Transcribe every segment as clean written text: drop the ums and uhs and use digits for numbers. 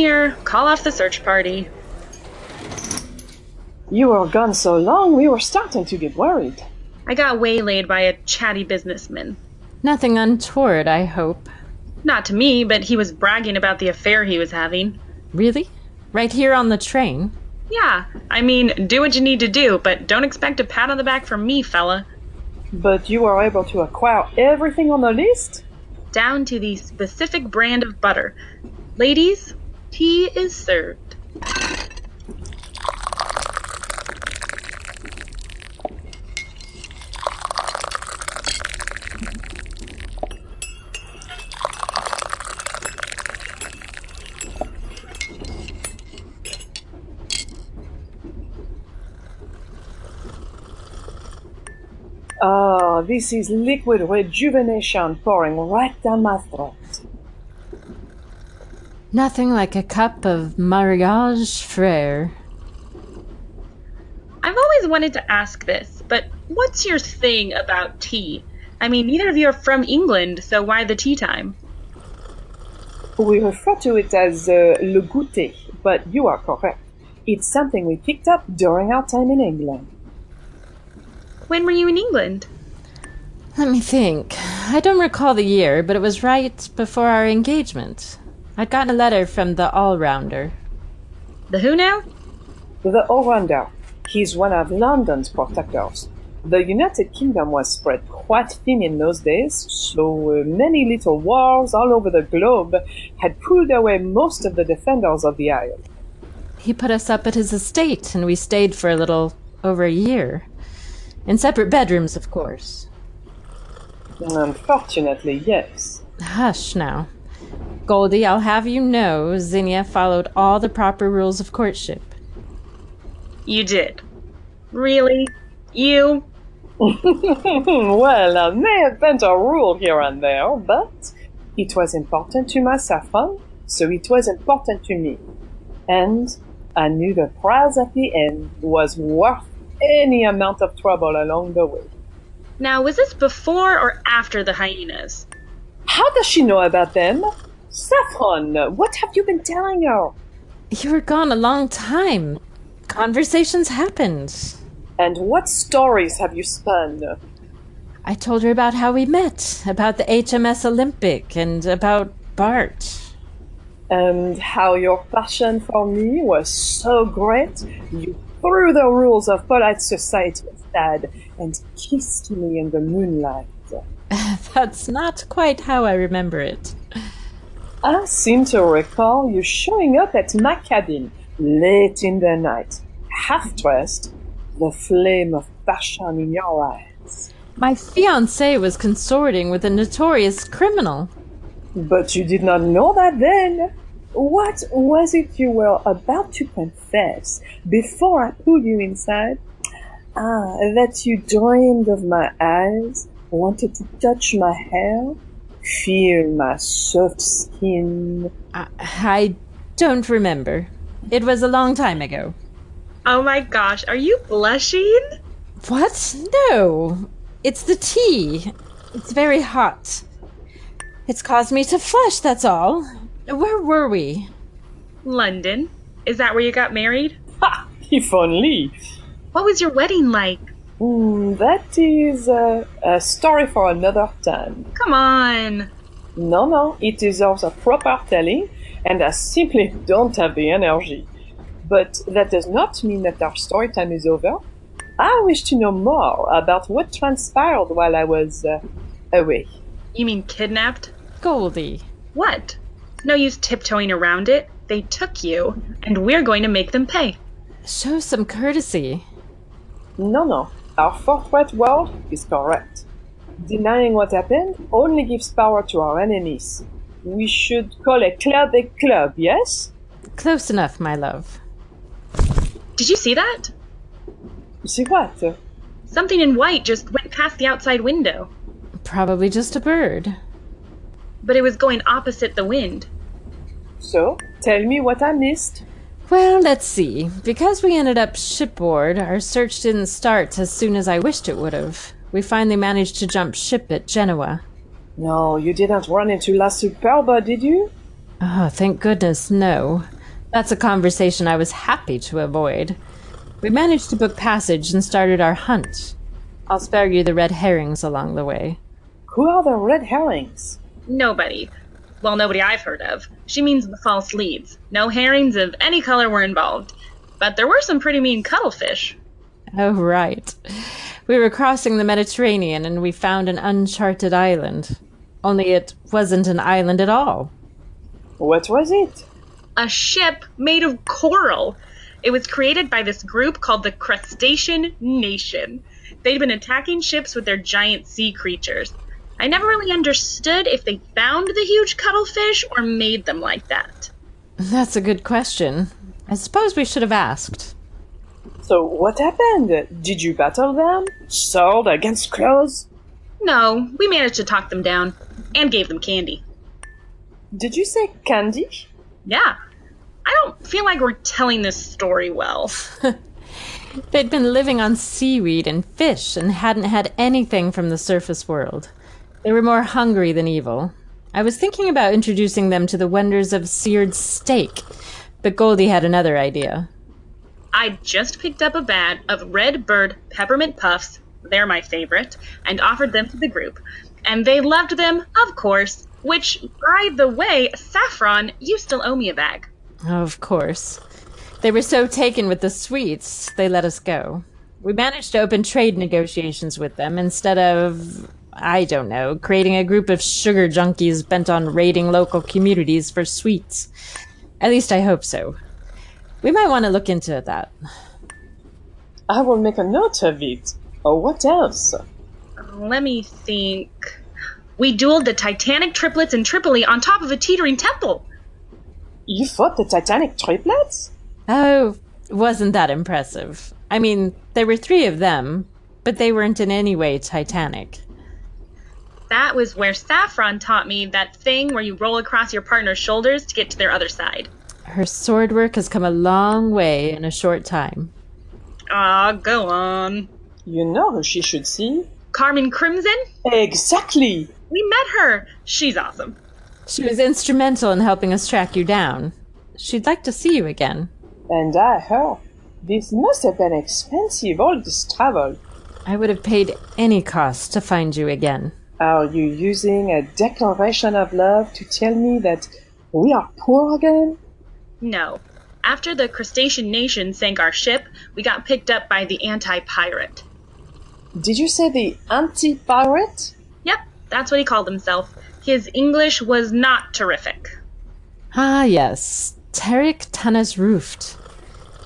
here. Call off the search party. You were gone so long, we were starting to get worried. I got waylaid by a chatty businessman. Nothing untoward, I hope. Not to me, but he was bragging about the affair he was having. Really? Right here on the train? Yeah, I mean, do what you need to do, but don't expect a pat on the back from me, fella. But you were able to acquire everything on the list? Down to the specific brand of butter. Ladies, tea is served. Oh, this is liquid rejuvenation pouring right down my throat. Nothing like a cup of mariage frere. I've always wanted to ask this, but what's your thing about tea? I mean, neither of you are from England, so why the tea time? We refer to it as le goûter, but you are correct. It's something we picked up during our time in England. When were you in England? Let me think. I don't recall the year, but it was right before our engagement. I'd gotten a letter from the all-rounder. The who now? The all-rounder. He's one of London's protectors. The United Kingdom was spread quite thin in those days, so many little wars all over the globe had pulled away most of the defenders of the Isle. He put us up at his estate, and we stayed for a little over a year. In separate bedrooms, of course. Unfortunately, yes. Hush now. Goldie, I'll have you know Zinnia followed all the proper rules of courtship. You did. Really? You? Well, I may have bent a rule here and there, but it was important to my Saffron, so it was important to me. And I knew the prize at the end was worth any amount of trouble along the way. Now, was this before or after the hyenas? How does she know about them? Saffron, what have you been telling her? You were gone a long time. Conversations happened. And what stories have you spun? I told her about how we met, about the HMS Olympic, and about Bart. And how your passion for me was so great, you threw the rules of polite society aside and kissed me in the moonlight. That's not quite how I remember it. I seem to recall you showing up at my cabin late in the night, half-dressed, the flame of passion in your eyes. My fiancé was consorting with a notorious criminal. But you did not know that then. What was it you were about to confess before I pulled you inside? That you dreamed of my eyes, wanted to touch my hair, feel my soft skin. I don't remember. It was a long time ago. Oh my gosh, are you blushing? What? No. It's the tea. It's very hot. It's caused me to flush, that's all. Where were we? London. Is that where you got married? Ha! If only. What was your wedding like? That is a story for another time. Come on. No, it deserves a proper telling, and I simply don't have the energy. But that does not mean that our story time is over. I wish to know more about what transpired while I was away. You mean kidnapped? Goldie. What? No use tiptoeing around it. They took you, and we're going to make them pay. Show some courtesy. No. Our forthright word is correct. Denying what happened only gives power to our enemies. We should call a club, yes? Close enough, my love. Did you see that? See what? Something in white just went past the outside window. Probably just a bird. But it was going opposite the wind. So, tell me what I missed. Well, let's see. Because we ended up shipboard, our search didn't start as soon as I wished it would have. We finally managed to jump ship at Genoa. No, you didn't run into La Superba, did you? Oh, thank goodness, no. That's a conversation I was happy to avoid. We managed to book passage and started our hunt. I'll spare you the red herrings along the way. Who are the red herrings? Nobody. Well, nobody I've heard of. She means the false leads. No herrings of any color were involved. But there were some pretty mean cuttlefish. Oh, right. We were crossing the Mediterranean and we found an uncharted island. Only it wasn't an island at all. What was it? A ship made of coral. It was created by this group called the Crustacean Nation. They'd been attacking ships with their giant sea creatures. I never really understood if they found the huge cuttlefish or made them like that. That's a good question. I suppose we should have asked. So what happened? Did you battle them? Sword against claws? No, we managed to talk them down and gave them candy. Did you say candy? Yeah. I don't feel like we're telling this story well. They'd been living on seaweed and fish and hadn't had anything from the surface world. They were more hungry than evil. I was thinking about introducing them to the wonders of seared steak, but Goldie had another idea. I just picked up a bag of Red Bird peppermint puffs, they're my favorite, and offered them to the group. And they loved them, of course, which, by the way, Saffron, you still owe me a bag. Of course. They were so taken with the sweets, they let us go. We managed to open trade negotiations with them instead of, I don't know, creating a group of sugar junkies bent on raiding local communities for sweets. At least I hope so. We might want to look into that. I will make a note of it. Oh, what else? Let me think. We dueled the Titanic triplets in Tripoli on top of a teetering temple. You fought the Titanic triplets? Oh, wasn't that impressive? I mean, there were 3 of them, but they weren't in any way Titanic. That was where Saffron taught me that thing where you roll across your partner's shoulders to get to their other side. Her sword work has come a long way in a short time. Aw, go on. You know who she should see? Carmen Crimson? Exactly! We met her. She's awesome. She was instrumental in helping us track you down. She'd like to see you again. And I her. This must have been expensive, all this travel. I would have paid any cost to find you again. Are you using a declaration of love to tell me that we are poor again? No. After the Crustacean Nation sank our ship, we got picked up by the anti-pirate. Did you say the anti-pirate? Yep, that's what he called himself. His English was not terrific. Ah, yes. Tarek Tanas Rooft,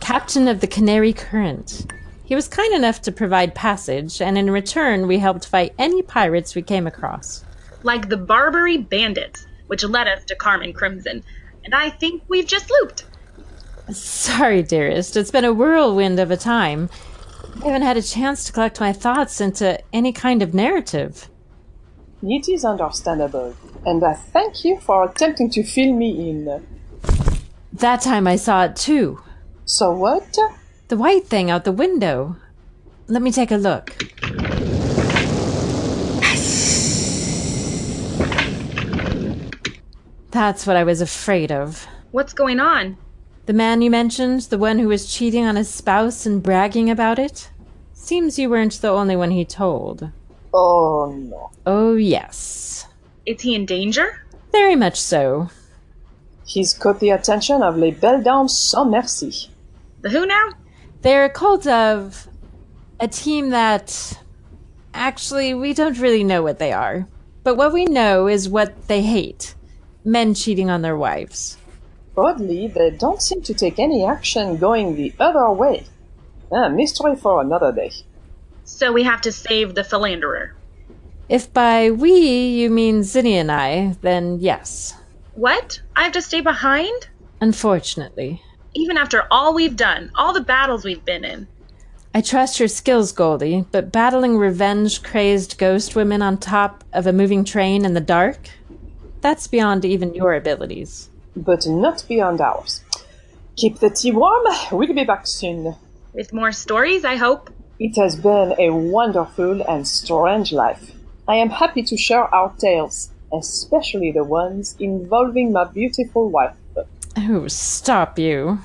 captain of the Canary Current. He was kind enough to provide passage, and in return we helped fight any pirates we came across. Like the Barbary Bandits, which led us to Carmen Crimson. And I think we've just looped. Sorry, dearest. It's been a whirlwind of a time. I haven't had a chance to collect my thoughts into any kind of narrative. It is understandable, and I thank you for attempting to fill me in. That time I saw it too. So what? The white thing out the window. Let me take a look. That's what I was afraid of. What's going on? The man you mentioned, the one who was cheating on his spouse and bragging about it? Seems you weren't the only one he told. Oh no. Oh, yes. Is he in danger? Very much so. He's caught the attention of Les Belles Dames Sans Merci. The who now? They're a cult of a team that... Actually, we don't really know what they are. But what we know is what they hate. Men cheating on their wives. Oddly, they don't seem to take any action going the other way. A mystery for another day. So we have to save the philanderer. If by we you mean Zinni and I, then yes. What? I have to stay behind? Unfortunately. Even after all we've done, all the battles we've been in. I trust your skills, Goldie, but battling revenge-crazed ghost women on top of a moving train in the dark? That's beyond even your abilities. But not beyond ours. Keep the tea warm, we'll be back soon. With more stories, I hope. It has been a wonderful and strange life. I am happy to share our tales. especially the ones involving my beautiful wife. Oh, stop you.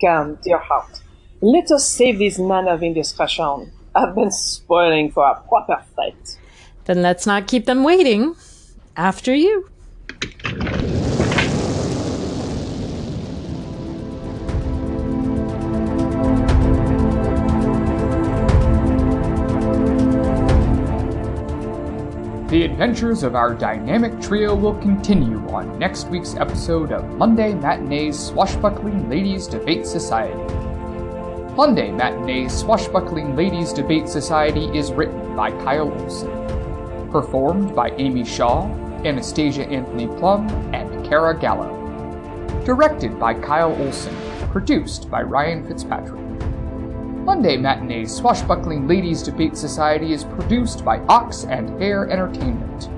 Come, dear heart, let us save this man of indiscretion. I've been spoiling for a proper fight. Then let's not keep them waiting. After you. The adventures of our dynamic trio will continue on next week's episode of Monday Matinee's Swashbuckling Ladies Debate Society. Monday Matinee's Swashbuckling Ladies Debate Society is written by Kyle Olson. Performed by Amy Shaw, Anastasia Anthony Plum, and Kara Gallo. Directed by Kyle Olson. Produced by Ryan Fitzpatrick. Monday Matinee's Swashbuckling Ladies Debate Society is produced by Ox and Hare Entertainment.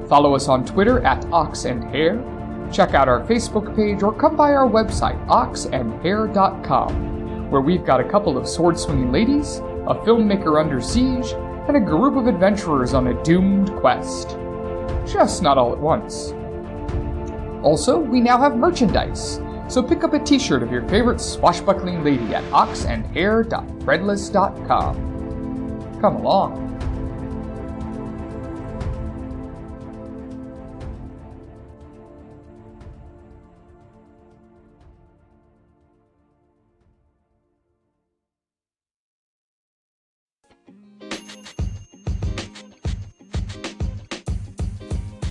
Follow us on Twitter at Ox and Hare, check out our Facebook page, or come by our website, oxandhare.com, where we've got a couple of sword-swinging ladies, a filmmaker under siege, and a group of adventurers on a doomed quest. Just not all at once. Also, we now have merchandise. So pick up a t-shirt of your favorite swashbuckling lady at oxandhare.threadless.com. Come along.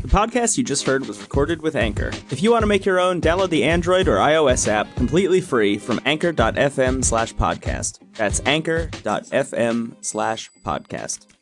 The podcast you just heard was recorded with Anchor. If you want to make your own, download the Android or iOS app completely free from anchor.fm/podcast. That's anchor.fm/podcast.